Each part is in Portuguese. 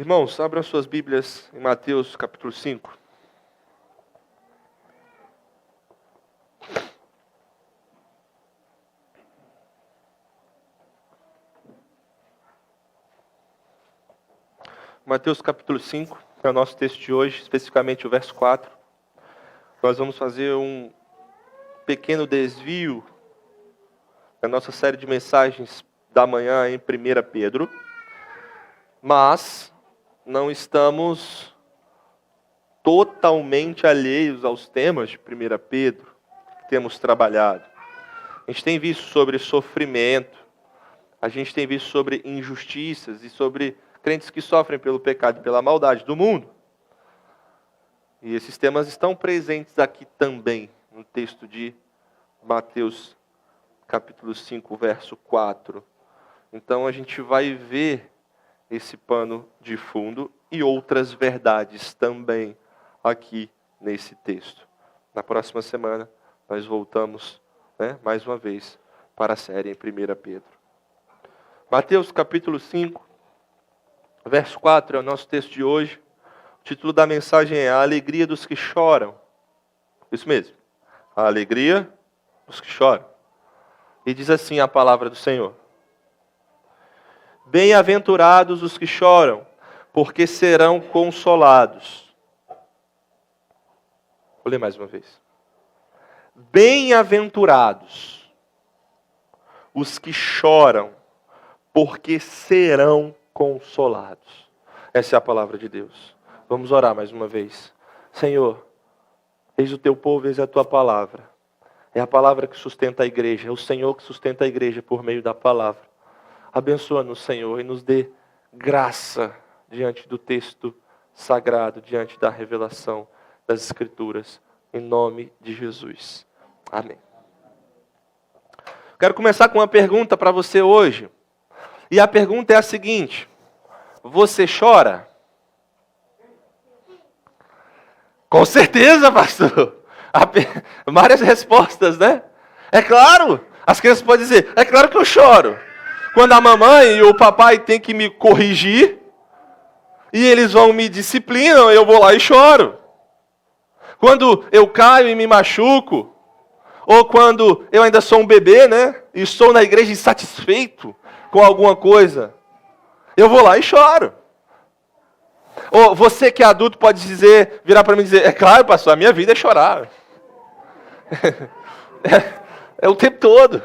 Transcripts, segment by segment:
Irmãos, abram suas Bíblias em Mateus capítulo 5. Mateus capítulo 5, é o nosso texto de hoje, especificamente o verso 4. Nós vamos fazer um pequeno desvio da nossa série de mensagens da manhã em 1 Pedro, mas não estamos totalmente alheios aos temas de 1 Pedro que temos trabalhado. A gente tem visto sobre sofrimento, a gente tem visto sobre injustiças e sobre crentes que sofrem pelo pecado e pela maldade do mundo. E esses temas estão presentes aqui também, no texto de Mateus, capítulo 5, verso 4. Então a gente vai ver esse pano de fundo e outras verdades também aqui nesse texto. Na próxima semana nós voltamos, mais uma vez, para a série em 1 Pedro. Mateus, capítulo 5, verso 4 é o nosso texto de hoje. O título da mensagem é A Alegria dos que Choram. Isso mesmo. A alegria dos que choram. E diz assim a palavra do Senhor. Bem-aventurados os que choram, porque serão consolados. Vou ler mais uma vez. Bem-aventurados os que choram, porque serão consolados. Essa é a palavra de Deus. Vamos orar mais uma vez. Senhor, eis o teu povo, eis a tua palavra. É a palavra que sustenta a igreja. É o Senhor que sustenta a igreja por meio da palavra. Abençoa-nos, Senhor, e nos dê graça diante do texto sagrado, diante da revelação das Escrituras. Em nome de Jesus. Amém. Quero começar com uma pergunta para você hoje. E a pergunta é a seguinte: você chora? Com certeza, pastor. Várias respostas, né? É claro. As crianças podem dizer, é claro que eu choro. Quando a mamãe e o papai têm que me corrigir, e eles vão me disciplinam, eu vou lá e choro. Quando eu caio e me machuco, ou quando eu ainda sou um bebê, e estou na igreja insatisfeito com alguma coisa, eu vou lá e choro. Ou você que é adulto pode virar para mim e dizer, é claro, pastor, a minha vida é chorar. É o tempo todo.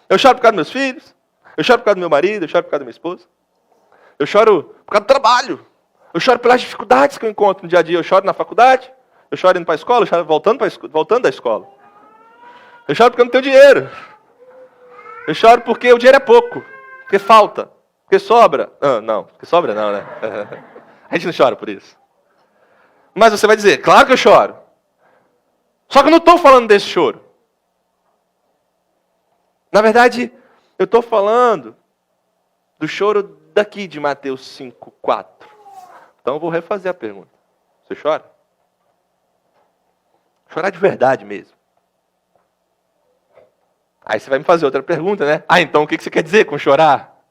Eu choro por causa dos meus filhos, eu choro por causa do meu marido, eu choro por causa da minha esposa. Eu choro por causa do trabalho. Eu choro pelas dificuldades que eu encontro no dia a dia. Eu choro na faculdade, eu choro indo para a escola, eu choro voltando da escola. Eu choro porque eu não tenho dinheiro. Eu choro porque o dinheiro é pouco, porque falta, porque sobra. Não, porque sobra não, né? A gente não chora por isso. Mas você vai dizer, claro que eu choro. Só que eu não estou falando desse choro. Na verdade, eu estou falando do choro daqui de Mateus 5, 4. Então eu vou refazer a pergunta. Você chora? Chorar de verdade mesmo. Aí você vai me fazer outra pergunta, né? Então o que você quer dizer com chorar?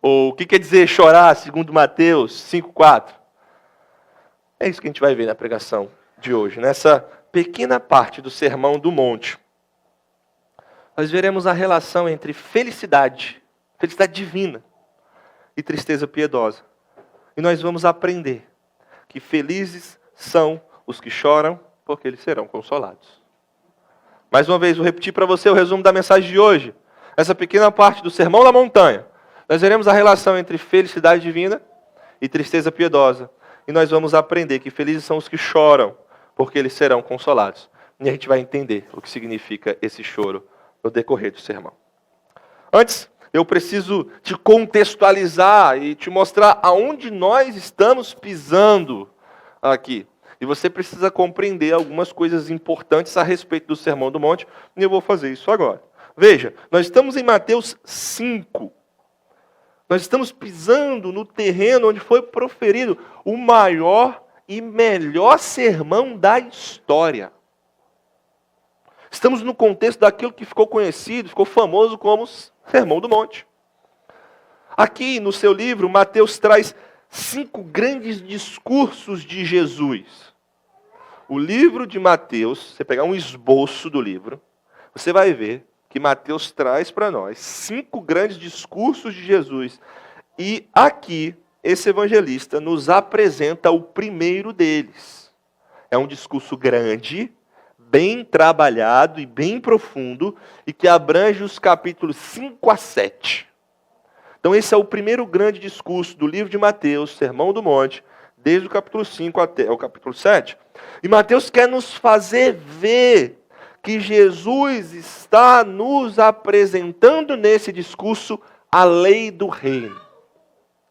Ou o que quer dizer chorar, segundo Mateus 5, 4? É isso que a gente vai ver na pregação de hoje. Nessa pequena parte do Sermão do Monte, nós veremos a relação entre felicidade divina, e tristeza piedosa. E nós vamos aprender que felizes são os que choram, porque eles serão consolados. Mais uma vez, vou repetir para você o resumo da mensagem de hoje. Essa pequena parte do Sermão da Montanha. Nós veremos a relação entre felicidade divina e tristeza piedosa. E nós vamos aprender que felizes são os que choram, porque eles serão consolados. E a gente vai entender o que significa esse choro no decorrer do sermão. Antes, eu preciso te contextualizar e te mostrar aonde nós estamos pisando aqui. E você precisa compreender algumas coisas importantes a respeito do Sermão do Monte, e eu vou fazer isso agora. Veja, nós estamos em Mateus 5. Nós estamos pisando no terreno onde foi proferido o maior e melhor sermão da história. Estamos no contexto daquilo que ficou conhecido, ficou famoso como Sermão do Monte. Aqui no seu livro, Mateus traz 5 grandes discursos de Jesus. O livro de Mateus, você pegar um esboço do livro, você vai ver que Mateus traz para nós 5 grandes discursos de Jesus. E aqui, esse evangelista nos apresenta o primeiro deles. É um discurso grande, bem trabalhado e bem profundo, e que abrange os capítulos 5 a 7. Então esse é o primeiro grande discurso do livro de Mateus, Sermão do Monte, desde o capítulo 5 até o capítulo 7. E Mateus quer nos fazer ver que Jesus está nos apresentando nesse discurso a lei do reino.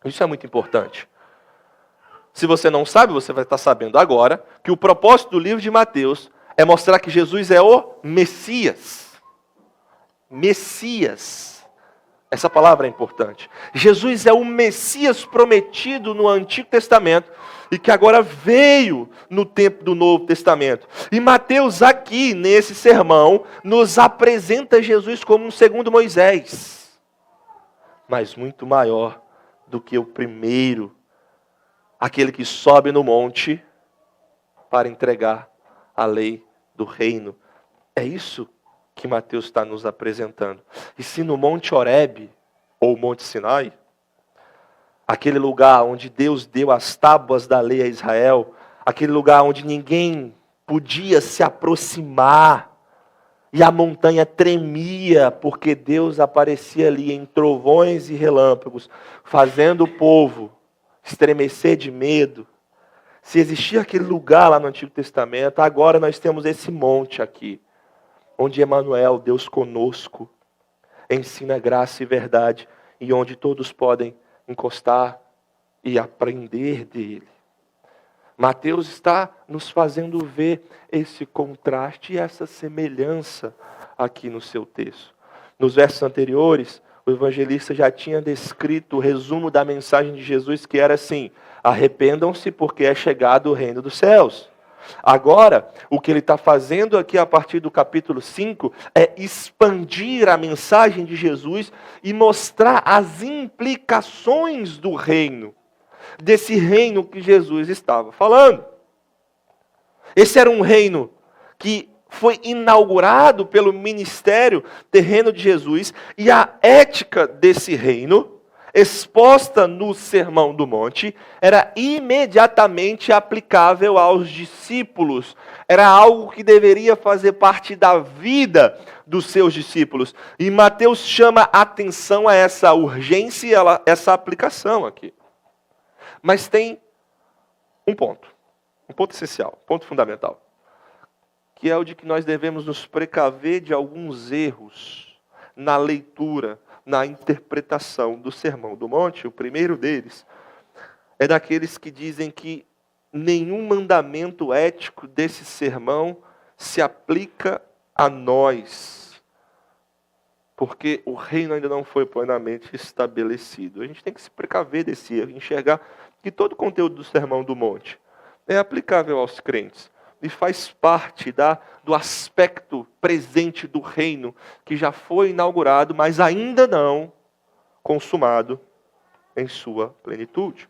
Isso é muito importante. Se você não sabe, você vai estar sabendo agora que o propósito do livro de Mateus é mostrar que Jesus é o Messias. Messias. Essa palavra é importante. Jesus é o Messias prometido no Antigo Testamento e que agora veio no tempo do Novo Testamento. E Mateus aqui, nesse sermão, nos apresenta Jesus como um segundo Moisés. Mas muito maior do que o primeiro, aquele que sobe no monte para entregar a lei do reino. É isso que Mateus está nos apresentando. E se no Monte Horebe, ou Monte Sinai, aquele lugar onde Deus deu as tábuas da lei a Israel, aquele lugar onde ninguém podia se aproximar, e a montanha tremia, porque Deus aparecia ali em trovões e relâmpagos, fazendo o povo estremecer de medo. Se existia aquele lugar lá no Antigo Testamento, agora nós temos esse monte aqui, onde Emanuel, Deus conosco, ensina graça e verdade, e onde todos podem encostar e aprender dele. Mateus está nos fazendo ver esse contraste e essa semelhança aqui no seu texto. Nos versos anteriores, o evangelista já tinha descrito o resumo da mensagem de Jesus, que era assim: arrependam-se porque é chegado o reino dos céus. Agora, o que ele está fazendo aqui a partir do capítulo 5 é expandir a mensagem de Jesus e mostrar as implicações do reino, desse reino que Jesus estava falando. Esse era um reino que foi inaugurado pelo ministério terreno de Jesus, e a ética desse reino, exposta no Sermão do Monte, era imediatamente aplicável aos discípulos. Era algo que deveria fazer parte da vida dos seus discípulos. E Mateus chama atenção a essa urgência e essa aplicação aqui. Mas tem um ponto essencial, um ponto fundamental, que é o de que nós devemos nos precaver de alguns erros na leitura, na interpretação do Sermão do Monte. O primeiro deles é daqueles que dizem que nenhum mandamento ético desse sermão se aplica a nós, porque o reino ainda não foi plenamente estabelecido. A gente tem que se precaver desse erro, enxergar que todo o conteúdo do Sermão do Monte é aplicável aos crentes e faz parte do aspecto presente do reino que já foi inaugurado, mas ainda não consumado em sua plenitude.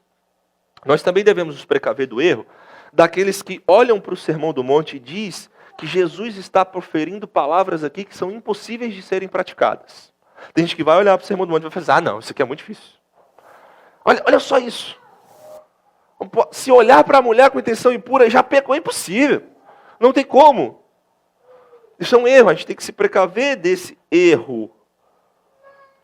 Nós também devemos nos precaver do erro daqueles que olham para o Sermão do Monte e diz que Jesus está proferindo palavras aqui que são impossíveis de serem praticadas. Tem gente que vai olhar para o Sermão do Monte e vai falar: não, isso aqui é muito difícil. Olha só isso. Se olhar para a mulher com intenção impura, já pecou, é impossível. Não tem como. Isso é um erro, a gente tem que se precaver desse erro.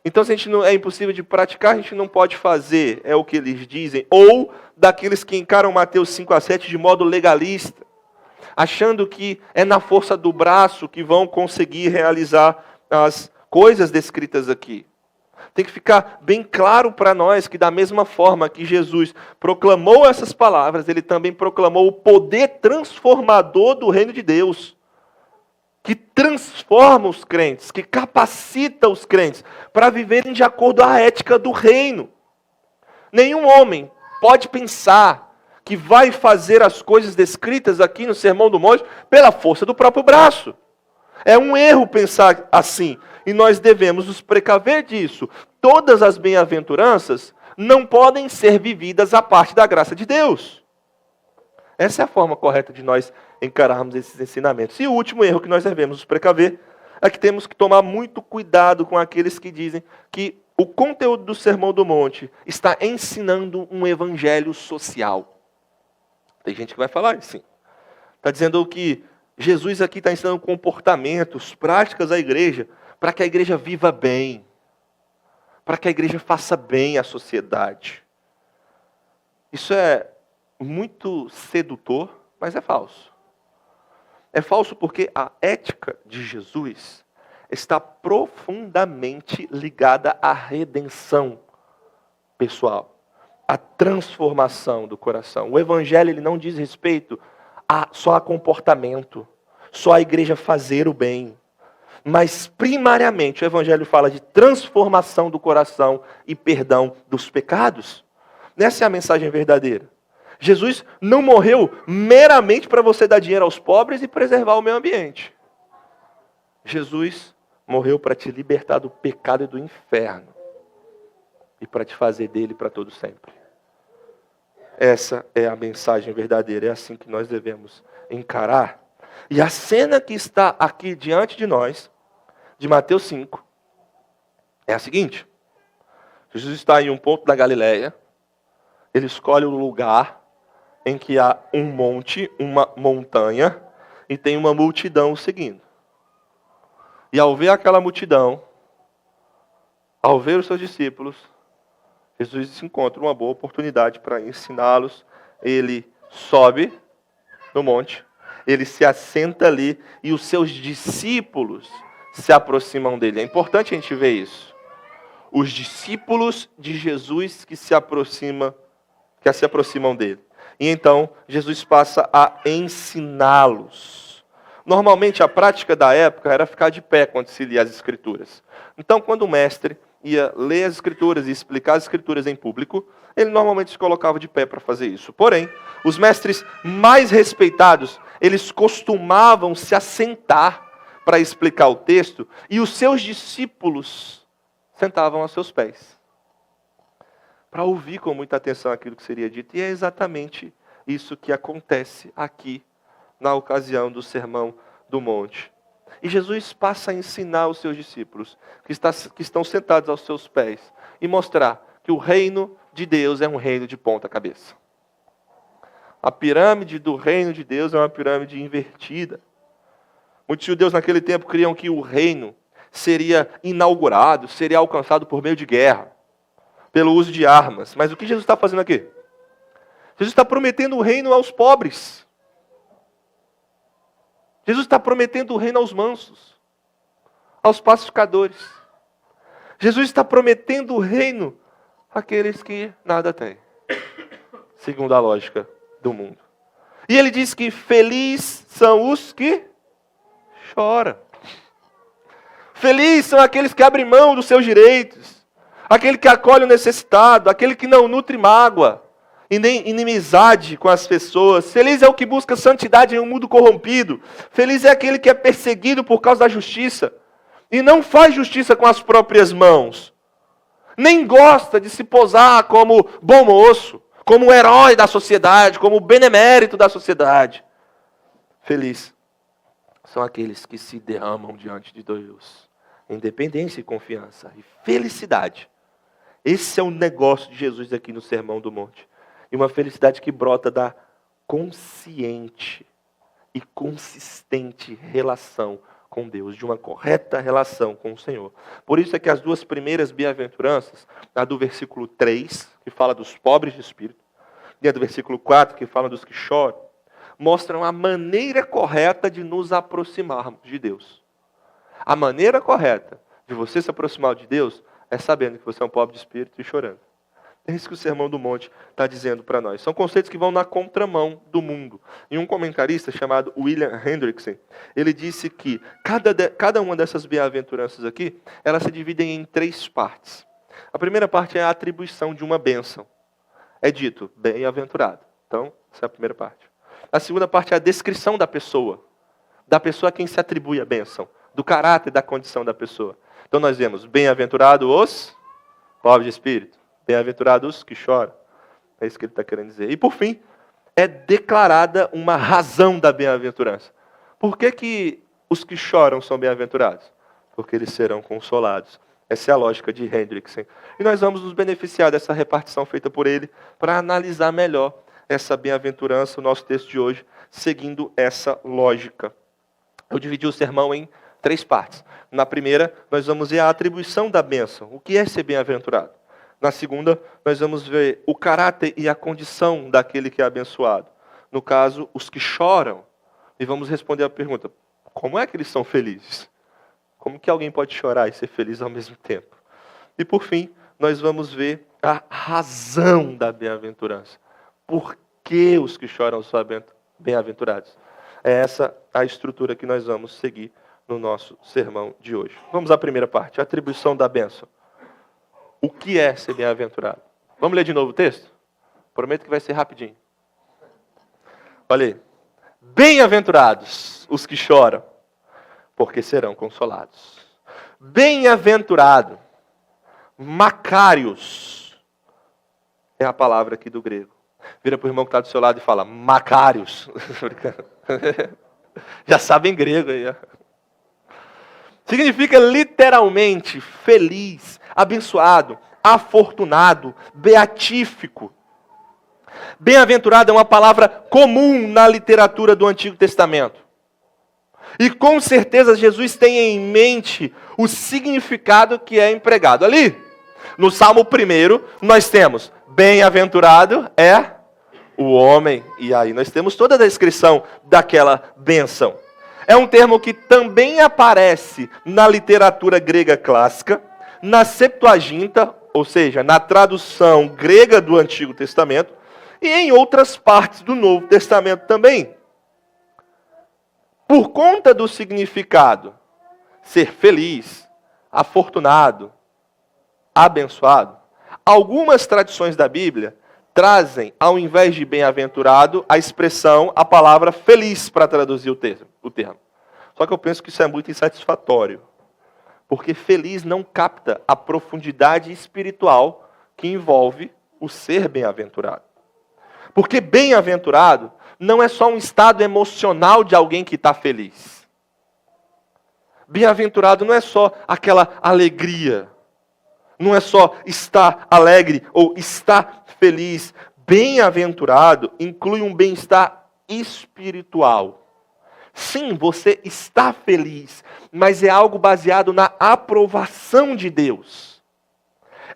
Então, se a gente não é impossível de praticar, a gente não pode fazer, é o que eles dizem. Ou daqueles que encaram Mateus 5 a 7 de modo legalista, achando que é na força do braço que vão conseguir realizar as coisas descritas aqui. Tem que ficar bem claro para nós que da mesma forma que Jesus proclamou essas palavras, ele também proclamou o poder transformador do reino de Deus, que transforma os crentes, que capacita os crentes para viverem de acordo à ética do reino. Nenhum homem pode pensar que vai fazer as coisas descritas aqui no Sermão do Monte pela força do próprio braço. É um erro pensar assim. E nós devemos nos precaver disso. Todas as bem-aventuranças não podem ser vividas à parte da graça de Deus. Essa é a forma correta de nós encararmos esses ensinamentos. E o último erro que nós devemos nos precaver é que temos que tomar muito cuidado com aqueles que dizem que o conteúdo do Sermão do Monte está ensinando um evangelho social. Tem gente que vai falar assim. Está dizendo que Jesus aqui está ensinando comportamentos, práticas à igreja, para que a igreja viva bem, para que a igreja faça bem à sociedade. Isso é muito sedutor, mas é falso. É falso porque a ética de Jesus está profundamente ligada à redenção pessoal, à transformação do coração. O evangelho ele não diz respeito só a comportamento, só a igreja fazer o bem. Mas, primariamente, o evangelho fala de transformação do coração e perdão dos pecados. Essa é a mensagem verdadeira. Jesus não morreu meramente para você dar dinheiro aos pobres e preservar o meio ambiente. Jesus morreu para te libertar do pecado e do inferno. E para te fazer dele para todo sempre. Essa é a mensagem verdadeira. É assim que nós devemos encarar. E a cena que está aqui diante de nós, de Mateus 5, é a seguinte. Jesus está em um ponto da Galileia. Ele escolhe o lugar em que há um monte, uma montanha, e tem uma multidão o seguindo. E ao ver aquela multidão, ao ver os seus discípulos, Jesus encontra uma boa oportunidade para ensiná-los. Ele sobe no monte, ele se assenta ali e os seus discípulos se aproximam dele. É importante a gente ver isso. Os discípulos de Jesus que se aproximam dele. E então Jesus passa a ensiná-los. Normalmente a prática da época era ficar de pé quando se lia as Escrituras. Então quando o mestre ia ler as Escrituras e explicar as Escrituras em público, ele normalmente se colocava de pé para fazer isso. Porém, os mestres mais respeitados, eles costumavam se assentar para explicar o texto, e os seus discípulos sentavam a seus pés, para ouvir com muita atenção aquilo que seria dito. E é exatamente isso que acontece aqui, na ocasião do Sermão do Monte. E Jesus passa a ensinar os seus discípulos, que estão sentados aos seus pés, e mostrar que o reino de Deus é um reino de ponta cabeça. A pirâmide do reino de Deus é uma pirâmide invertida. Muitos judeus naquele tempo criam que o reino seria inaugurado, seria alcançado por meio de guerra, pelo uso de armas. Mas o que Jesus está fazendo aqui? Jesus está prometendo o reino aos pobres. Jesus está prometendo o reino aos mansos, aos pacificadores. Jesus está prometendo o reino àqueles que nada têm, segundo a lógica do mundo. E ele diz que felizes são os que choram. Felizes são aqueles que abrem mão dos seus direitos, aquele que acolhe o necessitado, aquele que não nutre mágoa e nem inimizade com as pessoas. Feliz é o que busca santidade em um mundo corrompido. Feliz é aquele que é perseguido por causa da justiça e não faz justiça com as próprias mãos. Nem gosta de se posar como bom moço, como herói da sociedade, como benemérito da sociedade. Feliz são aqueles que se derramam diante de Deus, em dependência e confiança e felicidade. Esse é o negócio de Jesus aqui no Sermão do Monte. E uma felicidade que brota da consciente e consistente relação com Deus, de uma correta relação com o Senhor. Por isso é que as duas primeiras bem-aventuranças, a do versículo 3, que fala dos pobres de espírito, e a do versículo 4, que fala dos que choram, mostram a maneira correta de nos aproximarmos de Deus. A maneira correta de você se aproximar de Deus é sabendo que você é um pobre de espírito e chorando. É isso que o Sermão do Monte está dizendo para nós. São conceitos que vão na contramão do mundo. E um comentarista chamado William Hendrickson, ele disse que cada uma dessas bem-aventuranças aqui, elas se dividem em 3 partes. A primeira parte é a atribuição de uma bênção. É dito, bem-aventurado. Então, essa é a primeira parte. A segunda parte é a descrição da pessoa a quem se atribui a bênção, do caráter e da condição da pessoa. Então nós vemos, bem-aventurado os pobres de espírito. Bem-aventurados que choram. É isso que ele está querendo dizer. E por fim, é declarada uma razão da bem-aventurança. Por que os que choram são bem-aventurados? Porque eles serão consolados. Essa é a lógica de Hendrickson. E nós vamos nos beneficiar dessa repartição feita por ele para analisar melhor essa bem-aventurança, o nosso texto de hoje, seguindo essa lógica. Eu dividi o sermão em 3 partes. Na primeira, nós vamos ver a atribuição da bênção. O que é ser bem-aventurado? Na segunda, nós vamos ver o caráter e a condição daquele que é abençoado. No caso, os que choram. E vamos responder a pergunta, como é que eles são felizes? Como que alguém pode chorar e ser feliz ao mesmo tempo? E por fim, nós vamos ver a razão da bem-aventurança. Por que os que choram são bem-aventurados? É essa a estrutura que nós vamos seguir no nosso sermão de hoje. Vamos à primeira parte, a atribuição da bênção. O que é ser bem-aventurado? Vamos ler de novo o texto? Prometo que vai ser rapidinho. Olha aí. Bem-aventurados os que choram, porque serão consolados. Bem-aventurado, Macários, é a palavra aqui do grego. Vira para o irmão que está do seu lado e fala, Macários. Já sabem grego aí. Ó. Significa literalmente feliz, abençoado, afortunado, beatífico. Bem-aventurado é uma palavra comum na literatura do Antigo Testamento. E com certeza Jesus tem em mente o significado que é empregado ali. No Salmo 1, nós temos, bem-aventurado é o homem. E aí nós temos toda a descrição daquela bênção. É um termo que também aparece na literatura grega clássica, na Septuaginta, ou seja, na tradução grega do Antigo Testamento, e em outras partes do Novo Testamento também. Por conta do significado, ser feliz, afortunado, abençoado, algumas tradições da Bíblia trazem, ao invés de bem-aventurado, a expressão, a palavra feliz para traduzir o termo. Só que eu penso que isso é muito insatisfatório. Porque feliz não capta a profundidade espiritual que envolve o ser bem-aventurado. Porque bem-aventurado não é só um estado emocional de alguém que está feliz. Bem-aventurado não é só aquela alegria. Não é só estar alegre ou estar feliz. Bem-aventurado inclui um bem-estar espiritual. Sim, você está feliz, mas é algo baseado na aprovação de Deus.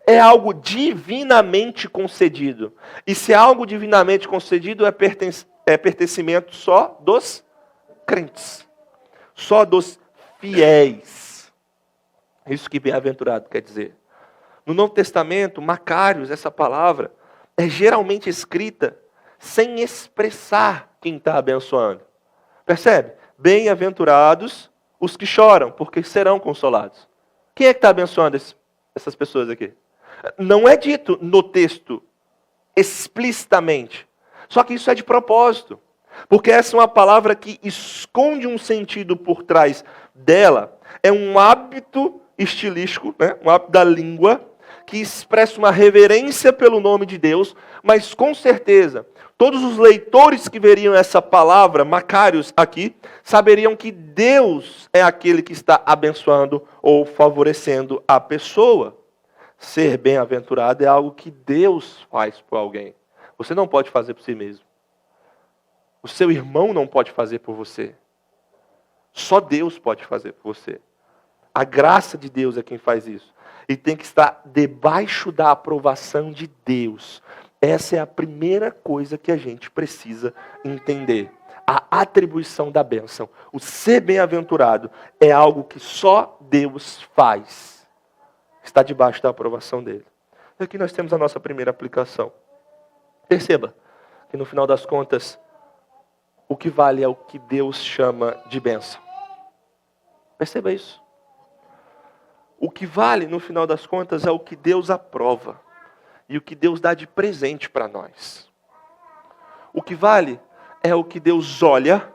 É algo divinamente concedido. E se é algo divinamente concedido, é pertencimento só dos crentes. Só dos fiéis. Isso que bem-aventurado quer dizer. No Novo Testamento, Macários, essa palavra, é geralmente escrita sem expressar quem está abençoando. Percebe? Bem-aventurados os que choram, porque serão consolados. Quem é que está abençoando essas pessoas aqui? Não é dito no texto explicitamente. Só que isso é de propósito. Porque essa é uma palavra que esconde um sentido por trás dela. É um hábito estilístico, né? Um hábito da língua, que expressa uma reverência pelo nome de Deus, mas com certeza, todos os leitores que veriam essa palavra, Macários aqui, saberiam que Deus é aquele que está abençoando ou favorecendo a pessoa. Ser bem-aventurado é algo que Deus faz por alguém. Você não pode fazer por si mesmo. O seu irmão não pode fazer por você. Só Deus pode fazer por você. A graça de Deus é quem faz isso. E tem que estar debaixo da aprovação de Deus. Essa é a primeira coisa que a gente precisa entender. A atribuição da bênção. O ser bem-aventurado é algo que só Deus faz. Está debaixo da aprovação dele. E aqui nós temos a nossa primeira aplicação. Perceba que no final das contas, o que vale é o que Deus chama de bênção. Perceba isso. O que vale, no final das contas, é o que Deus aprova. E o que Deus dá de presente para nós. O que vale é o que Deus olha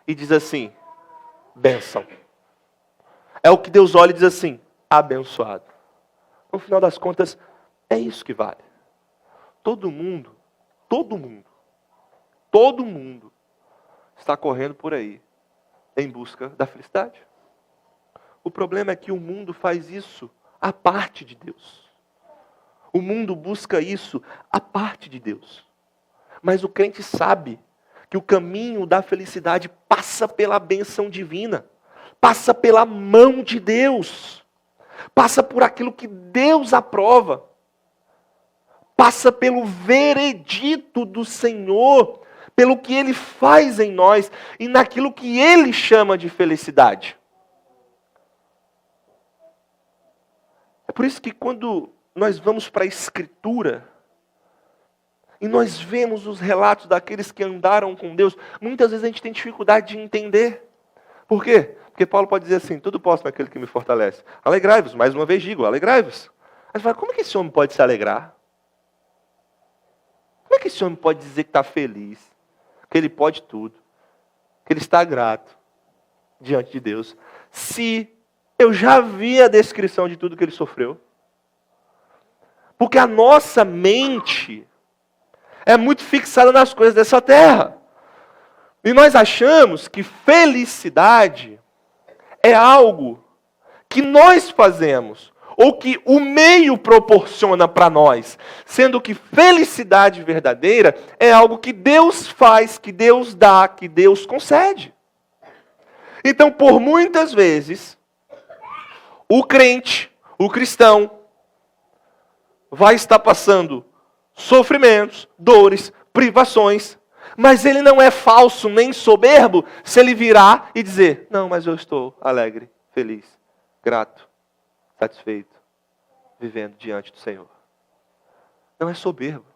e diz assim, bênção. É o que Deus olha e diz assim, abençoado. No final das contas, É isso que vale. Todo mundo está correndo por aí em busca da felicidade. O problema é que o mundo faz isso à parte de Deus. O mundo busca isso à parte de Deus. Mas o crente sabe que o caminho da felicidade passa pela bênção divina, passa pela mão de Deus, passa por aquilo que Deus aprova, passa pelo veredito do Senhor, pelo que Ele faz em nós e naquilo que Ele chama de felicidade. É por isso que quando nós vamos para a Escritura, e nós vemos os relatos daqueles que andaram com Deus, muitas vezes a gente tem dificuldade de entender. Por quê? Porque Paulo pode dizer assim, tudo posso naquele que me fortalece. Alegrai-vos, mais uma vez digo, alegrai-vos. Mas fala, como é que esse homem pode se alegrar? Como é que esse homem pode dizer que está feliz? Que ele pode tudo? Que ele está grato diante de Deus? Se eu já vi a descrição de tudo que ele sofreu. Porque a nossa mente é muito fixada nas coisas dessa terra. E nós achamos que felicidade é algo que nós fazemos, ou que o meio proporciona para nós, sendo que felicidade verdadeira é algo que Deus faz, que Deus dá, que Deus concede. Então, por muitas vezes, o crente, o cristão, vai estar passando sofrimentos, dores, privações, mas ele não é falso nem soberbo se ele virar e dizer, não, mas eu estou alegre, feliz, grato, satisfeito, vivendo diante do Senhor. Não é soberbo.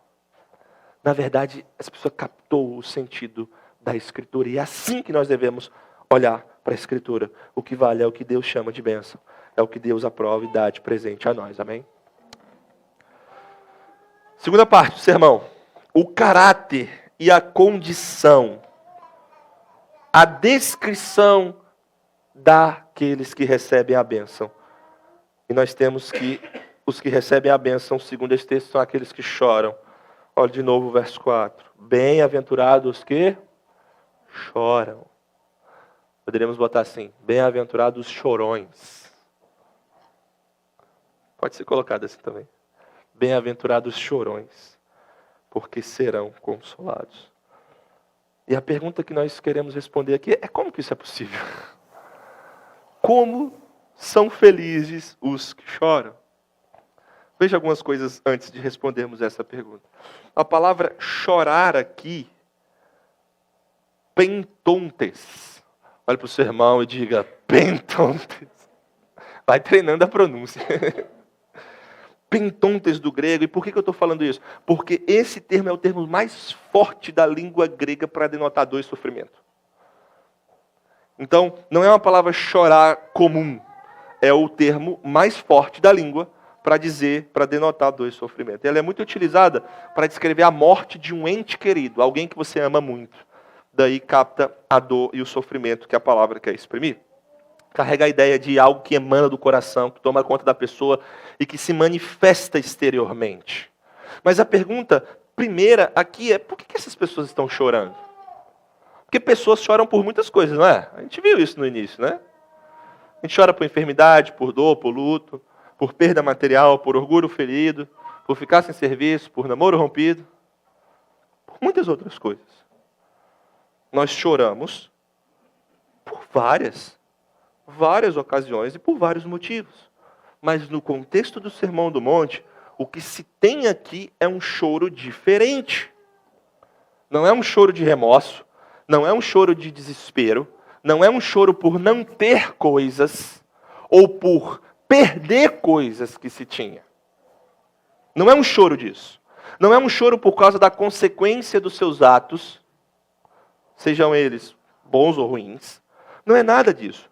Na verdade, essa pessoa captou o sentido da Escritura e é assim que nós devemos olhar para a Escritura. O que vale é o que Deus chama de bênção, é o que Deus aprova e dá de presente a nós, amém? Segunda parte do sermão, o caráter e a condição, a descrição daqueles que recebem a bênção. E nós temos que os que recebem a bênção, segundo esse texto, são aqueles que choram. Olha de novo o verso 4. Bem-aventurados os que choram. Poderíamos botar assim, bem-aventurados os chorões. Pode ser colocado assim também. Bem-aventurados os chorões, porque serão consolados. E a pergunta que nós queremos responder aqui é como que isso é possível? Como são felizes os que choram? Veja algumas coisas antes de respondermos essa pergunta. A palavra chorar aqui, pentontes. Olhe para o seu irmão e diga, pentontes. Vai treinando a pronúncia. Pentontes do grego. E por que eu estou falando isso? Porque esse termo é o termo mais forte da língua grega para denotar dor e sofrimento. Então, não é uma palavra chorar comum. É o termo mais forte da língua para dizer, para denotar dor e sofrimento. Ela é muito utilizada para descrever a morte de um ente querido, alguém que você ama muito. Daí capta a dor e o sofrimento que a palavra quer exprimir. Carrega a ideia de algo que emana do coração, que toma conta da pessoa e que se manifesta exteriormente. Mas a pergunta primeira aqui é, por que essas pessoas estão chorando? Porque pessoas choram por muitas coisas, não é? A gente viu isso no início, né? A gente chora por enfermidade, por dor, por luto, por perda material, por orgulho ferido, por ficar sem serviço, por namoro rompido, por muitas outras coisas. Nós choramos por várias ocasiões e por vários motivos. Mas no contexto do Sermão do Monte, o que se tem aqui é um choro diferente. Não é um choro de remorso, não é um choro de desespero, não é um choro por não ter coisas ou por perder coisas que se tinha. Não é um choro disso. Não é um choro por causa da consequência dos seus atos, sejam eles bons ou ruins. Não é nada disso.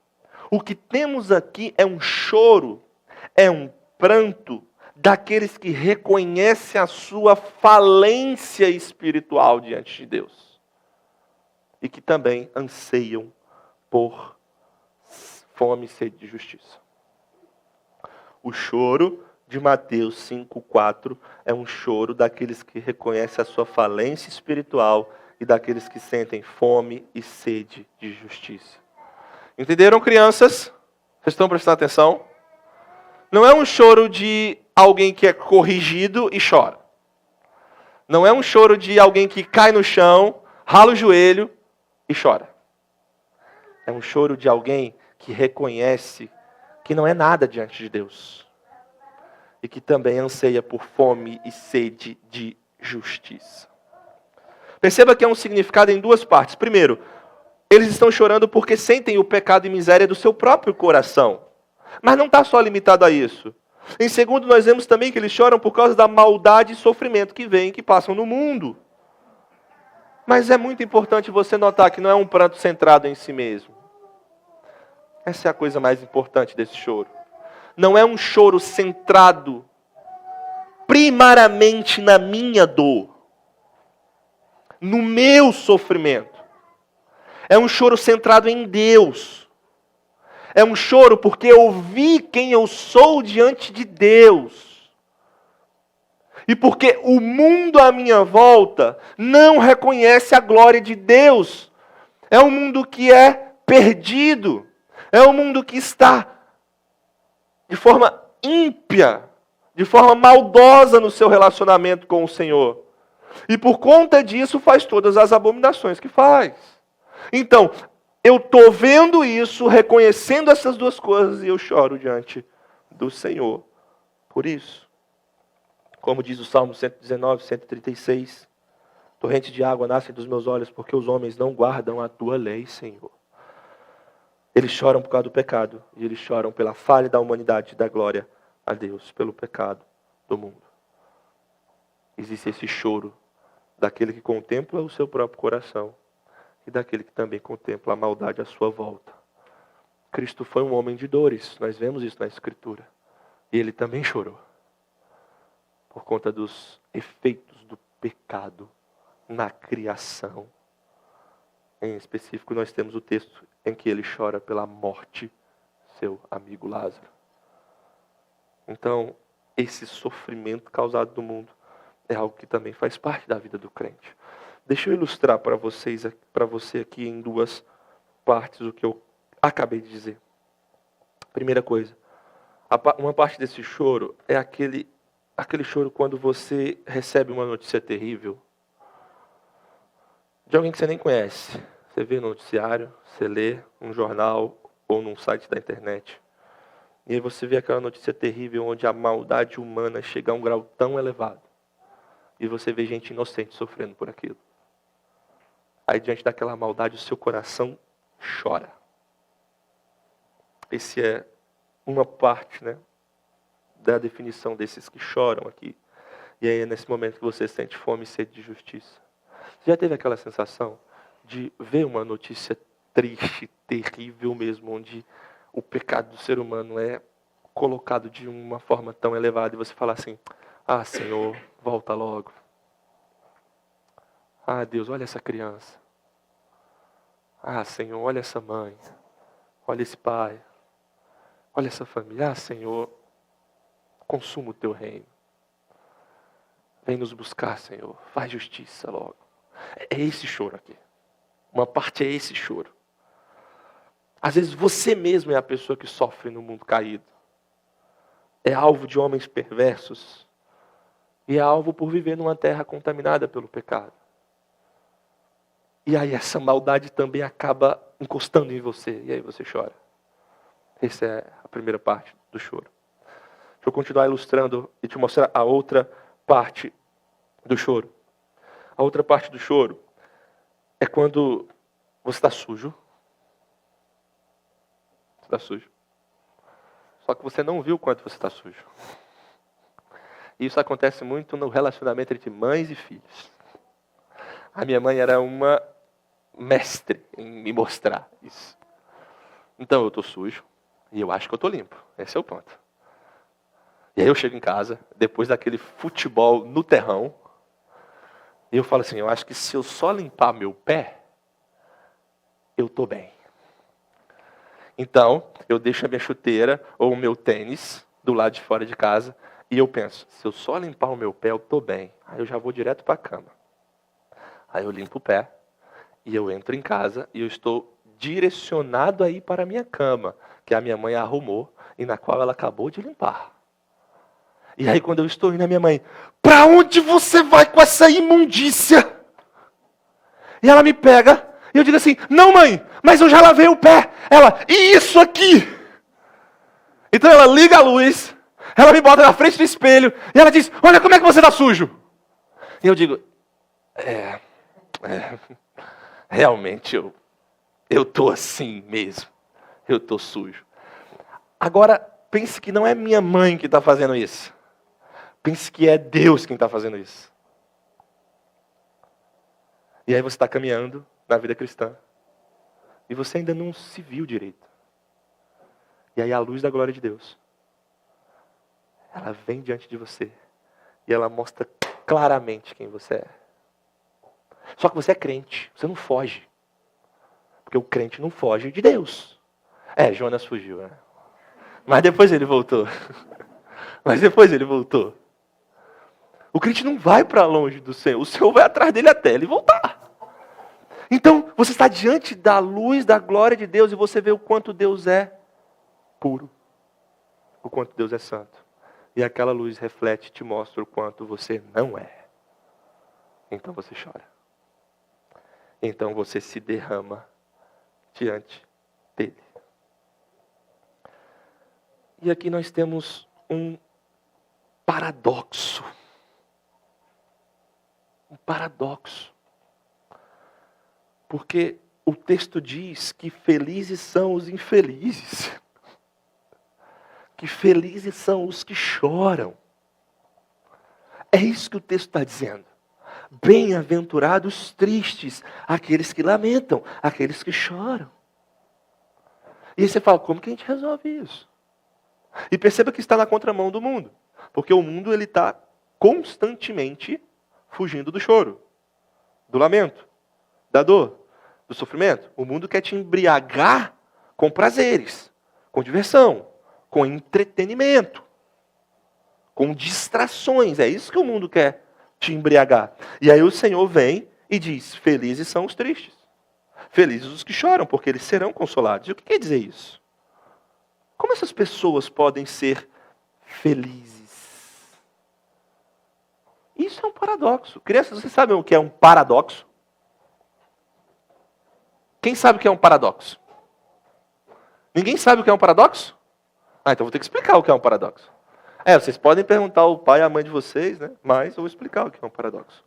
O que temos aqui é um choro, é um pranto daqueles que reconhecem a sua falência espiritual diante de Deus. E que também anseiam por fome e sede de justiça. O choro de Mateus 5:4 é um choro daqueles que reconhecem a sua falência espiritual e daqueles que sentem fome e sede de justiça. Entenderam, crianças? Vocês estão prestando atenção? Não é um choro de alguém que é corrigido e chora. Não é um choro de alguém que cai no chão, rala o joelho e chora. É um choro de alguém que reconhece que não é nada diante de Deus. E que também anseia por fome e sede de justiça. Perceba que há um significado em duas partes. Primeiro, eles estão chorando porque sentem o pecado e miséria do seu próprio coração. Mas não está só limitado a isso. Em segundo, nós vemos também que eles choram por causa da maldade e sofrimento que vêm, que passam no mundo. Mas é muito importante você notar que não é um pranto centrado em si mesmo. Essa é a coisa mais importante desse choro. Não é um choro centrado primariamente na minha dor, no meu sofrimento. É um choro centrado em Deus. É um choro porque eu vi quem eu sou diante de Deus. E porque o mundo à minha volta não reconhece a glória de Deus. É um mundo que é perdido. É um mundo que está de forma ímpia, de forma maldosa no seu relacionamento com o Senhor. E por conta disso faz todas as abominações que faz. Então, eu estou vendo isso, reconhecendo essas duas coisas e eu choro diante do Senhor. Por isso, como diz o Salmo 119, 136, torrente de água nascem dos meus olhos porque os homens não guardam a tua lei, Senhor. Eles choram por causa do pecado e eles choram pela falha da humanidade e da glória a Deus, pelo pecado do mundo. Existe esse choro daquele que contempla o seu próprio coração e daquele que também contempla a maldade à sua volta. Cristo foi um homem de dores, nós vemos isso na Escritura. E ele também chorou por conta dos efeitos do pecado na criação. Em específico, nós temos o texto em que ele chora pela morte do seu amigo Lázaro. Então, esse sofrimento causado no mundo é algo que também faz parte da vida do crente. Deixa eu ilustrar para você aqui em duas partes o que eu acabei de dizer. Primeira coisa, uma parte desse choro é aquele choro quando você recebe uma notícia terrível de alguém que você nem conhece. Você vê no noticiário, você lê um jornal ou num site da internet. E aí você vê aquela notícia terrível onde a maldade humana chega a um grau tão elevado. E você vê gente inocente sofrendo por aquilo. Aí diante daquela maldade o seu coração chora. Esse é uma parte, da definição desses que choram aqui. E aí é nesse momento que você sente fome e sede de justiça. Você já teve aquela sensação de ver uma notícia triste, terrível mesmo, onde o pecado do ser humano é colocado de uma forma tão elevada e você fala assim: ah, Senhor, volta logo. Ah, Deus, olha essa criança. Ah, Senhor, olha essa mãe. Olha esse pai. Olha essa família. Ah, Senhor, consuma o teu reino. Vem nos buscar, Senhor. Faz justiça logo. É esse choro aqui. Uma parte é esse choro. Às vezes você mesmo é a pessoa que sofre no mundo caído. É alvo de homens perversos. E é alvo por viver numa terra contaminada pelo pecado. E aí essa maldade também acaba encostando em você. E aí você chora. Essa é a primeira parte do choro. Deixa eu continuar ilustrando e te mostrar a outra parte do choro. A outra parte do choro é quando você está sujo. Você está sujo. Só que você não viu o quanto você está sujo. E isso acontece muito no relacionamento entre mães e filhos. A minha mãe era uma mestre em me mostrar isso. Então eu estou sujo e eu acho que eu estou limpo. Esse é o ponto. E aí eu chego em casa, depois daquele futebol no terrão, e eu falo assim: eu acho que se eu só limpar meu pé, eu estou bem. Então, eu deixo a minha chuteira ou o meu tênis do lado de fora de casa, E eu penso, se eu só limpar o meu pé, eu estou bem. Aí eu já vou direto para a cama. Aí eu limpo o pé, e eu entro em casa, e eu estou direcionado a ir para a minha cama, que a minha mãe arrumou, e na qual ela acabou de limpar. E aí quando eu estou indo, a minha mãe, para onde você vai com essa imundícia? E ela me pega, e eu digo assim, não mãe, mas eu já lavei o pé. Ela, e isso aqui? Então ela liga a luz, ela me bota na frente do espelho, e ela diz, olha como é que você está sujo. E eu digo, realmente eu estou assim mesmo, eu estou sujo. Agora, pense que não é minha mãe que está fazendo isso. Pense que é Deus quem está fazendo isso. E aí você está caminhando na vida cristã. E você ainda não se viu direito. E aí a luz da glória de Deus, ela vem diante de você. E ela mostra claramente quem você é. Só que você é crente, você não foge. Porque o crente não foge de Deus. Jonas fugiu, né? Mas depois ele voltou. O crente não vai para longe do Senhor. O Senhor vai atrás dele até ele voltar. Então, você está diante da luz da glória de Deus e você vê o quanto Deus é puro. O quanto Deus é santo. E aquela luz reflete e te mostra o quanto você não é. Então você chora. Então você se derrama diante dele. E aqui nós temos um paradoxo. Um paradoxo. Porque o texto diz que felizes são os infelizes. Que felizes são os que choram. É isso que o texto está dizendo. Bem-aventurados tristes, aqueles que lamentam, aqueles que choram. E aí você fala, como que a gente resolve isso? E perceba que está na contramão do mundo. Porque o mundo ele está constantemente fugindo do choro, do lamento, da dor, do sofrimento. O mundo quer te embriagar com prazeres, com diversão, com entretenimento, com distrações. É isso que o mundo quer te embriagar. E aí o Senhor vem e diz, felizes são os tristes. Felizes os que choram, porque eles serão consolados. E o que quer dizer isso? Como essas pessoas podem ser felizes? Isso é um paradoxo. Crianças, vocês sabem o que é um paradoxo? Quem sabe o que é um paradoxo? Ninguém sabe o que é um paradoxo? Então vou ter que explicar o que é um paradoxo. Vocês podem perguntar ao pai e à mãe de vocês, né? Mas eu vou explicar o que é um paradoxo.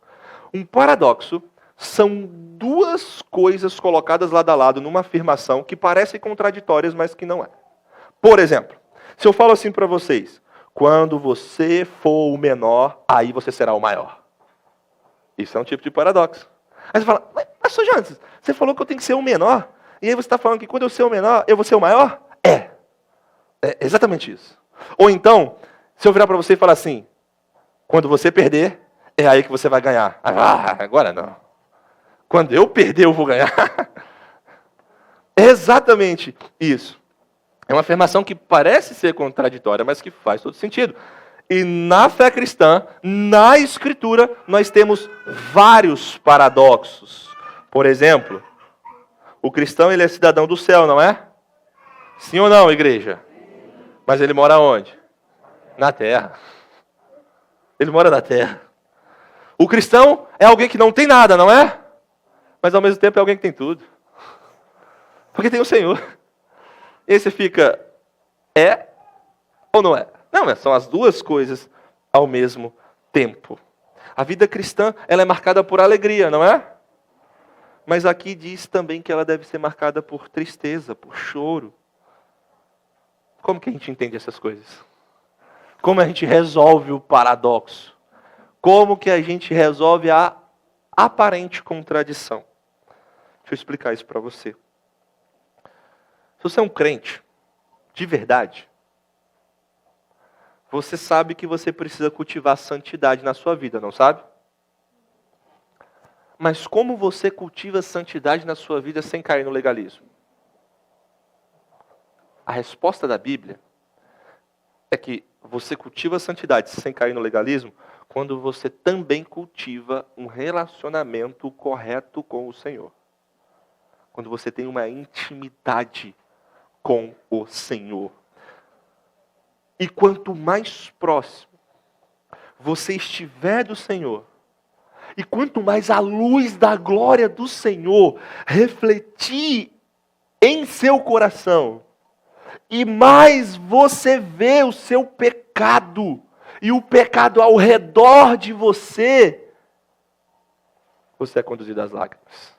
Um paradoxo são duas coisas colocadas lado a lado numa afirmação que parecem contraditórias, mas que não é. Por exemplo, se eu falo assim para vocês, quando você for o menor, aí você será o maior. Isso é um tipo de paradoxo. Aí você fala, mas Pastor Jantes, você falou que eu tenho que ser o menor, e aí você está falando que quando eu ser o menor, eu vou ser o maior? É exatamente isso. Ou então, se eu virar para você e falar assim, quando você perder, é aí que você vai ganhar. Agora não. Quando eu perder, eu vou ganhar. É exatamente isso. É uma afirmação que parece ser contraditória, mas que faz todo sentido. E na fé cristã, na Escritura, nós temos vários paradoxos. Por exemplo, o cristão ele é cidadão do céu, não é? Sim ou não, igreja? Mas ele mora onde? Na terra. Ele mora na terra. O cristão é alguém que não tem nada, não é? Mas ao mesmo tempo é alguém que tem tudo. Porque tem o Senhor. E aí você fica, é ou não é? Não, são as duas coisas ao mesmo tempo. A vida cristã, ela é marcada por alegria, não é? Mas aqui diz também que ela deve ser marcada por tristeza, por choro. Como que a gente entende essas coisas? Como a gente resolve o paradoxo? Como que a gente resolve a aparente contradição? Deixa eu explicar isso para você. Se você é um crente, de verdade, você sabe que você precisa cultivar santidade na sua vida, não sabe? Mas como você cultiva santidade na sua vida sem cair no legalismo? A resposta da Bíblia é que você cultiva a santidade sem cair no legalismo quando você também cultiva um relacionamento correto com o Senhor. Quando você tem uma intimidade com o Senhor. E quanto mais próximo você estiver do Senhor, e quanto mais a luz da glória do Senhor refletir em seu coração, e mais você vê o seu pecado, e o pecado ao redor de você, você é conduzido às lágrimas.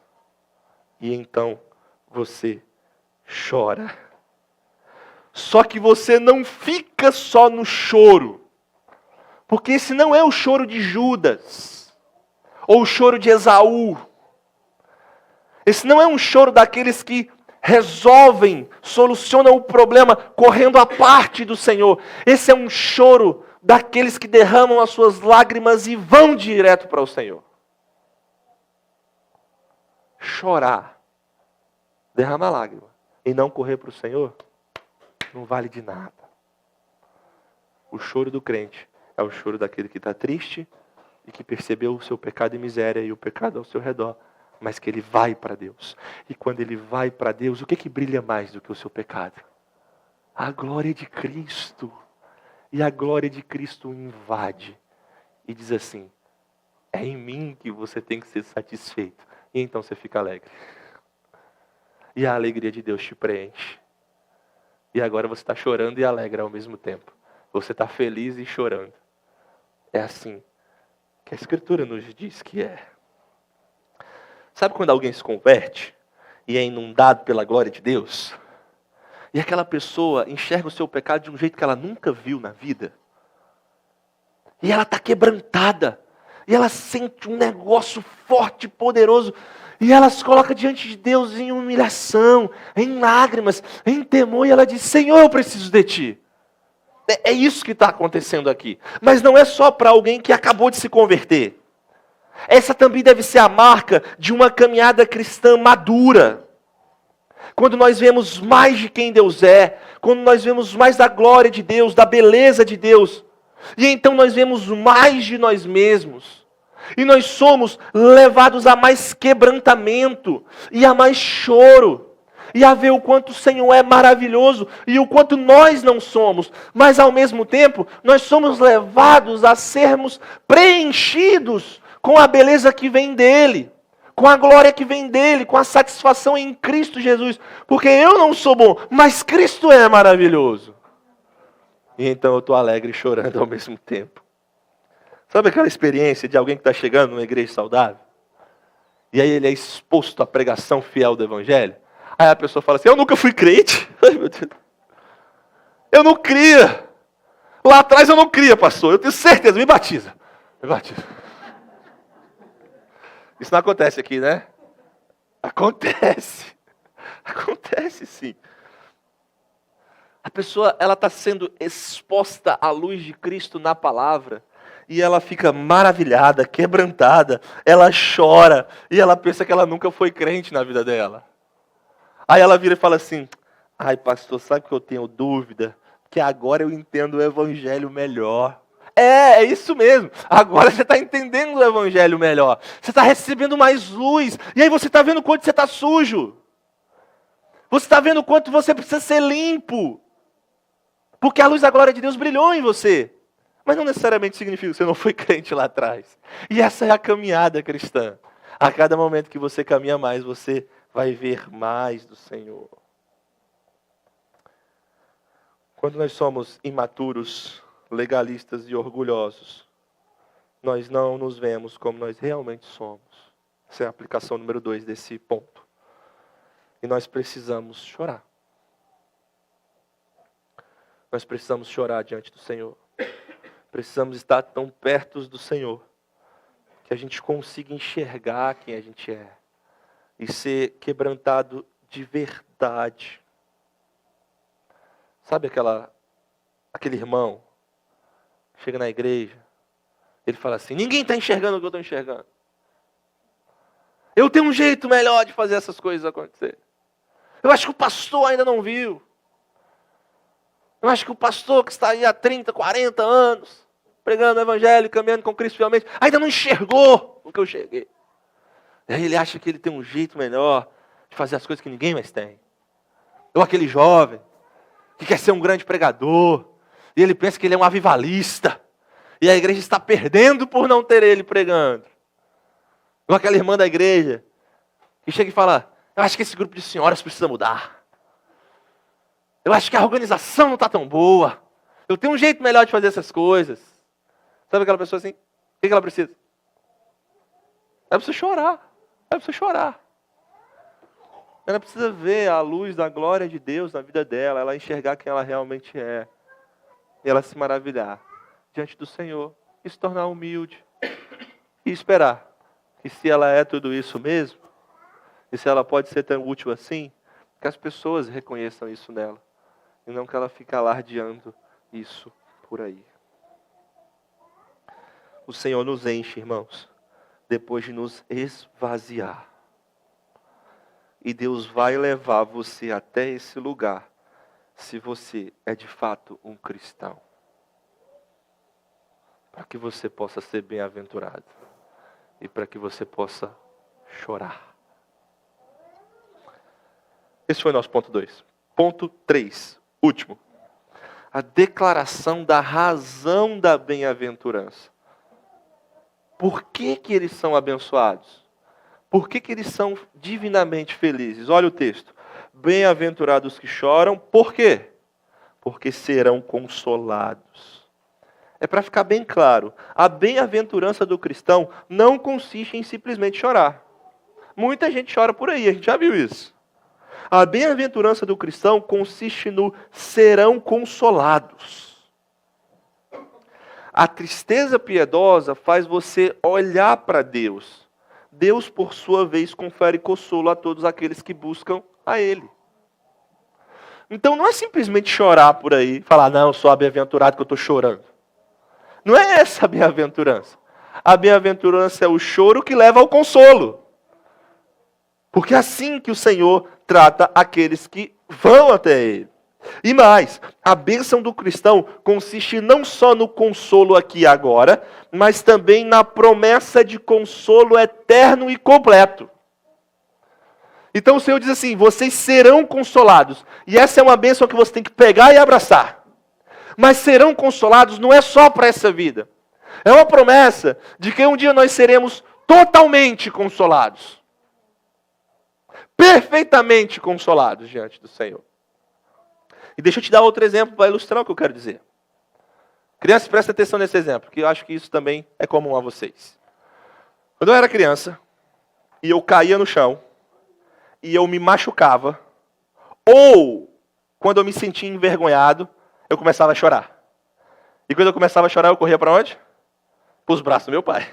E então você chora. Só que você não fica só no choro. Porque esse não é o choro de Judas. Ou o choro de Esaú. Esse não é um choro daqueles que resolvem, solucionam o problema correndo à parte do Senhor. Esse é um choro daqueles que derramam as suas lágrimas e vão direto para o Senhor. Chorar, derramar lágrima e não correr para o Senhor, não vale de nada. O choro do crente é o choro daquele que está triste e que percebeu o seu pecado e miséria e o pecado ao seu redor, mas que ele vai para Deus. E quando ele vai para Deus, o que brilha mais do que o seu pecado? A glória de Cristo. E a glória de Cristo o invade e diz assim: é em mim que você tem que ser satisfeito. E então você fica alegre. E a alegria de Deus te preenche. E agora você está chorando e alegre ao mesmo tempo. Você está feliz e chorando. É assim que a Escritura nos diz que é. Sabe quando alguém se converte e é inundado pela glória de Deus? E aquela pessoa enxerga o seu pecado de um jeito que ela nunca viu na vida. E ela está quebrantada. E ela sente um negócio forte e poderoso. E ela se coloca diante de Deus em humilhação, em lágrimas, em temor. E ela diz: Senhor, eu preciso de Ti. É isso que está acontecendo aqui. Mas não é só para alguém que acabou de se converter. Essa também deve ser a marca de uma caminhada cristã madura. Quando nós vemos mais de quem Deus é, quando nós vemos mais da glória de Deus, da beleza de Deus, e então nós vemos mais de nós mesmos, e nós somos levados a mais quebrantamento, e a mais choro, e a ver o quanto o Senhor é maravilhoso, e o quanto nós não somos, mas ao mesmo tempo, nós somos levados a sermos preenchidos com a beleza que vem dEle, com a glória que vem dEle, com a satisfação em Cristo Jesus. Porque eu não sou bom, mas Cristo é maravilhoso. E então eu estou alegre e chorando ao mesmo tempo. Sabe aquela experiência de alguém que está chegando numa igreja saudável? E aí ele é exposto à pregação fiel do Evangelho? Aí a pessoa fala assim: eu nunca fui crente. Ai, meu Deus. Eu não cria. Lá atrás eu não cria, pastor. Eu tenho certeza, me batiza. Me batiza. Isso não acontece aqui, né? Acontece. Acontece sim. A pessoa, ela está sendo exposta à luz de Cristo na palavra. E ela fica maravilhada, quebrantada. Ela chora. E ela pensa que ela nunca foi crente na vida dela. Aí ela vira e fala assim: ai, pastor, sabe que eu tenho dúvida? Que agora eu entendo o Evangelho melhor. É isso mesmo. Agora você está entendendo o Evangelho melhor. Você está recebendo mais luz. E aí você está vendo o quanto você está sujo. Você está vendo o quanto você precisa ser limpo. Porque a luz da glória de Deus brilhou em você. Mas não necessariamente significa que você não foi crente lá atrás. E essa é a caminhada cristã. A cada momento que você caminha mais, você vai ver mais do Senhor. Quando nós somos imaturos, legalistas e orgulhosos, nós não nos vemos como nós realmente somos. Essa é a aplicação número 2 desse ponto. E nós precisamos chorar. Nós precisamos chorar diante do Senhor. Precisamos estar tão perto do Senhor que a gente consiga enxergar quem a gente é e ser quebrantado de verdade. Sabe aquele irmão que chega na igreja, ele fala assim: ninguém está enxergando o que eu estou enxergando. Eu tenho um jeito melhor de fazer essas coisas acontecer. Eu acho que o pastor ainda não viu. Eu acho que o pastor que está aí há 30, 40 anos, pregando o evangelho, caminhando com Cristo fielmente, ainda não enxergou o que eu cheguei. E aí ele acha que ele tem um jeito melhor de fazer as coisas que ninguém mais tem. Ou aquele jovem que quer ser um grande pregador, e ele pensa que ele é um avivalista, e a igreja está perdendo por não ter ele pregando. Ou aquela irmã da igreja que chega e fala, eu acho que esse grupo de senhoras precisa mudar. Eu acho que a organização não está tão boa. Eu tenho um jeito melhor de fazer essas coisas. Sabe aquela pessoa assim? O que ela precisa? Ela precisa chorar. Ela precisa chorar. Ela precisa ver a luz da glória de Deus na vida dela. Ela enxergar quem ela realmente é. E ela se maravilhar diante do Senhor. E se tornar humilde. E esperar. E se ela é tudo isso mesmo, e se ela pode ser tão útil assim, que as pessoas reconheçam isso nela. E não que ela fique alardeando isso por aí. O Senhor nos enche, irmãos, depois de nos esvaziar. E Deus vai levar você até esse lugar, se você é de fato um cristão. Para que você possa ser bem-aventurado. E para que você possa chorar. Esse foi o nosso ponto 2. Ponto 3, último. A declaração da razão da bem-aventurança. Por que que eles são abençoados? Por que que eles são divinamente felizes? Olha o texto. Bem-aventurados que choram, por quê? Porque serão consolados. É para ficar bem claro, a bem-aventurança do cristão não consiste em simplesmente chorar. Muita gente chora por aí, a gente já viu isso. A bem-aventurança do cristão consiste no serão consolados. A tristeza piedosa faz você olhar para Deus. Deus, por sua vez, confere consolo a todos aqueles que buscam a Ele. Então não é simplesmente chorar por aí, falar, não, eu sou bem-aventurado que eu estou chorando. Não é essa a bem-aventurança. A bem-aventurança é o choro que leva ao consolo. Porque é assim que o Senhor trata aqueles que vão até Ele. E mais, a bênção do cristão consiste não só no consolo aqui e agora, mas também na promessa de consolo eterno e completo. Então o Senhor diz assim, vocês serão consolados. E essa é uma bênção que você tem que pegar e abraçar. Mas serão consolados não é só para essa vida. É uma promessa de que um dia nós seremos totalmente consolados. Perfeitamente consolados diante do Senhor. E deixa eu te dar outro exemplo para ilustrar o que eu quero dizer. Crianças, prestem atenção nesse exemplo, que eu acho que isso também é comum a vocês. Quando eu era criança, e eu caía no chão, e eu me machucava, ou quando eu me sentia envergonhado, eu começava a chorar. E quando eu começava a chorar, eu corria para onde? Para os braços do meu pai.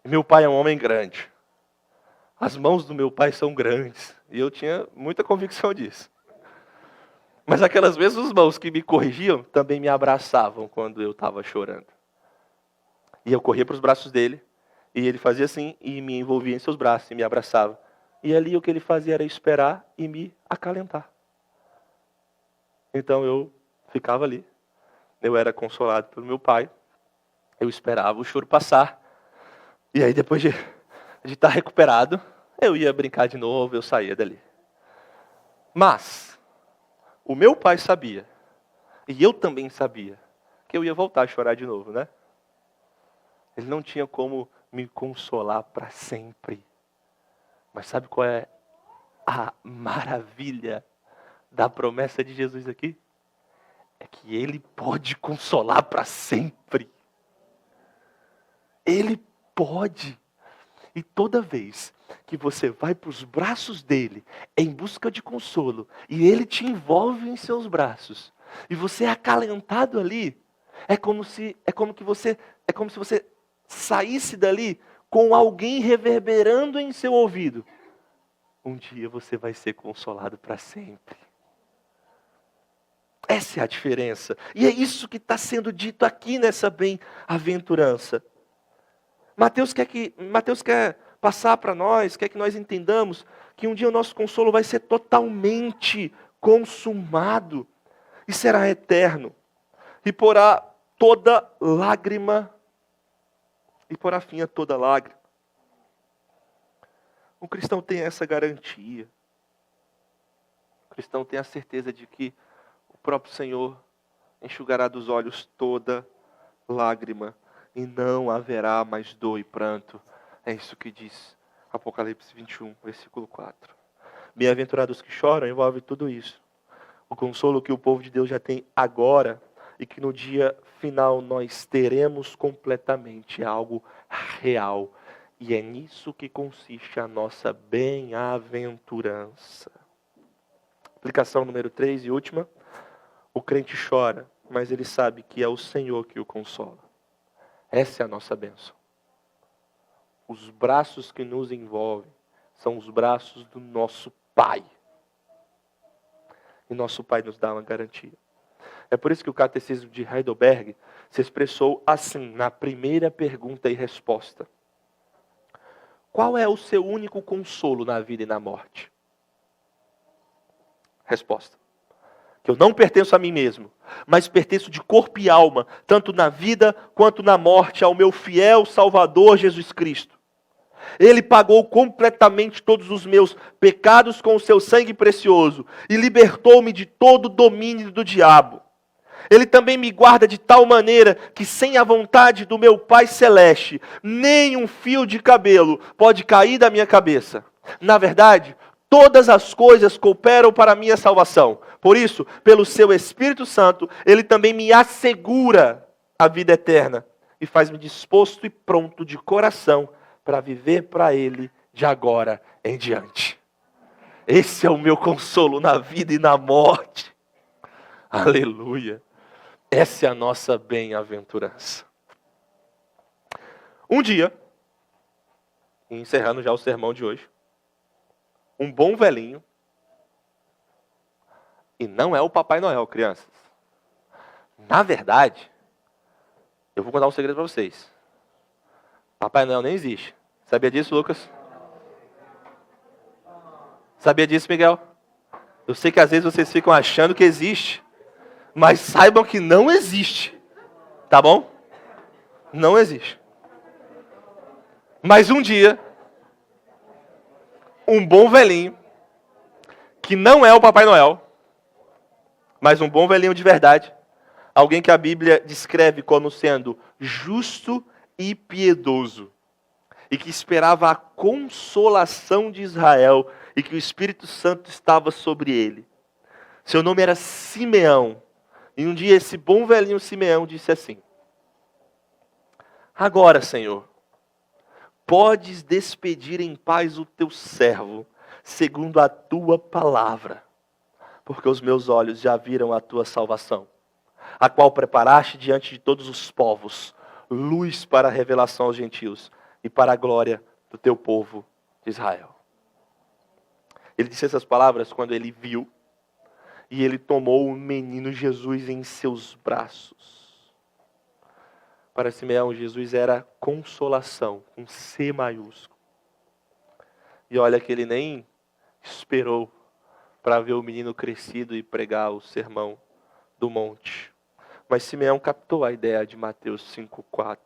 E meu pai é um homem grande. As mãos do meu pai são grandes. E eu tinha muita convicção disso. Mas aquelas mesmas mãos que me corrigiam, também me abraçavam quando eu estava chorando. E eu corria para os braços dele, e ele fazia assim, e me envolvia em seus braços, e me abraçava. E ali o que ele fazia era esperar e me acalentar. Então eu ficava ali. Eu era consolado pelo meu pai. Eu esperava o choro passar. E aí depois de estar recuperado, eu ia brincar de novo, eu saía dali. Mas o meu pai sabia, e eu também sabia, que eu ia voltar a chorar de novo, né? Ele não tinha como me consolar para sempre. Mas sabe qual é a maravilha da promessa de Jesus aqui? É que Ele pode consolar para sempre. Ele pode. E toda vez que você vai para os braços dele em busca de consolo, e ele te envolve em seus braços, e você é acalentado ali, é como se você saísse dali com alguém reverberando em seu ouvido. Um dia você vai ser consolado para sempre. Essa é a diferença. E é isso que está sendo dito aqui nessa bem-aventurança. Mateus quer passar para nós, quer que nós entendamos que um dia o nosso consolo vai ser totalmente consumado. e será eterno, e porá toda lágrima, e porá fim a toda lágrima. O cristão tem essa garantia. O cristão tem a certeza de que o próprio Senhor enxugará dos olhos toda lágrima, e não haverá mais dor e pranto. É isso que diz Apocalipse 21, versículo 4. Bem-aventurados que choram, envolve tudo isso. O consolo que o povo de Deus já tem agora, e que no dia final nós teremos completamente, é algo real. E é nisso que consiste a nossa bem-aventurança. Aplicação número 3 e última. O crente chora, mas ele sabe que é o Senhor que o consola. Essa é a nossa bênção. Os braços que nos envolvem são os braços do nosso Pai. E nosso Pai nos dá uma garantia. É por isso que o Catecismo de Heidelberg se expressou assim, na primeira pergunta e resposta. Qual é o seu único consolo na vida e na morte? Resposta. Que eu não pertenço a mim mesmo, mas pertenço de corpo e alma, tanto na vida quanto na morte, ao meu fiel Salvador Jesus Cristo. Ele pagou completamente todos os meus pecados com o seu sangue precioso e libertou-me de todo o domínio do diabo. Ele também me guarda de tal maneira que sem a vontade do meu Pai Celeste, nem um fio de cabelo pode cair da minha cabeça. Na verdade, todas as coisas cooperam para a minha salvação. Por isso, pelo seu Espírito Santo, Ele também me assegura a vida eterna e faz-me disposto e pronto de coração para viver para Ele de agora em diante. Esse é o meu consolo na vida e na morte. Aleluia. Essa é a nossa bem-aventurança. Um dia, encerrando já o sermão de hoje, um bom velhinho, e não é o Papai Noel, crianças. Na verdade, eu vou contar um segredo para vocês. Papai Noel nem existe. Sabia disso, Lucas? Sabia disso, Miguel? Eu sei que às vezes vocês ficam achando que existe, mas saibam que não existe. Tá bom? Não existe. Mas um dia, um bom velhinho, que não é o Papai Noel, mas um bom velhinho de verdade, alguém que a Bíblia descreve como sendo justo e piedoso, e que esperava a consolação de Israel, e que o Espírito Santo estava sobre ele. Seu nome era Simeão. E um dia esse bom velhinho Simeão disse assim: agora, Senhor, podes despedir em paz o teu servo, segundo a tua palavra, porque os meus olhos já viram a tua salvação, a qual preparaste diante de todos os povos, luz para a revelação aos gentios e para a glória do teu povo de Israel. Ele disse essas palavras quando ele viu e ele tomou o menino Jesus em seus braços. Para Simeão, Jesus era consolação, com C maiúsculo. E olha que ele nem esperou para ver o menino crescido e pregar o sermão do monte. Mas Simeão captou a ideia de Mateus 5,4.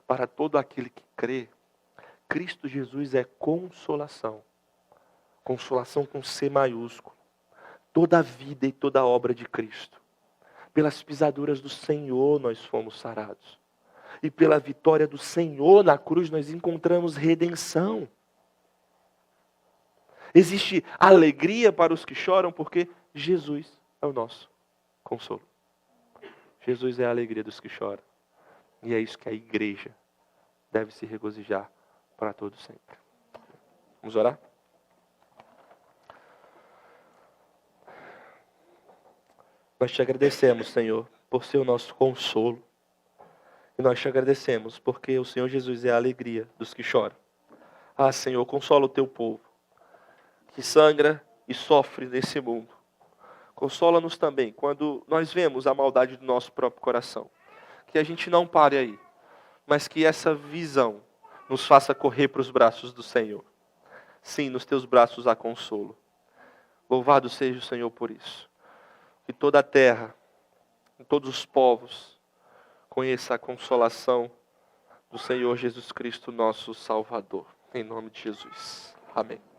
Para todo aquele que crê, Cristo Jesus é consolação. Consolação com C maiúsculo. Toda a vida e toda a obra de Cristo. Pelas pisaduras do Senhor nós fomos sarados. E pela vitória do Senhor na cruz nós encontramos redenção. Existe alegria para os que choram porque Jesus é o nosso consolo. Jesus é a alegria dos que choram. E é isso que a igreja deve se regozijar para todo sempre. Vamos orar? Nós te agradecemos, Senhor, por ser o nosso consolo. E nós te agradecemos porque o Senhor Jesus é a alegria dos que choram. Ah, Senhor, consola o teu povo, que sangra e sofre nesse mundo. Consola-nos também quando nós vemos a maldade do nosso próprio coração. Que a gente não pare aí, mas que essa visão nos faça correr para os braços do Senhor. Sim, nos teus braços há consolo. Louvado seja o Senhor por isso. Que que toda a terra, todos os povos, conheça a consolação do Senhor Jesus Cristo, nosso Salvador. Em nome de Jesus. Amém.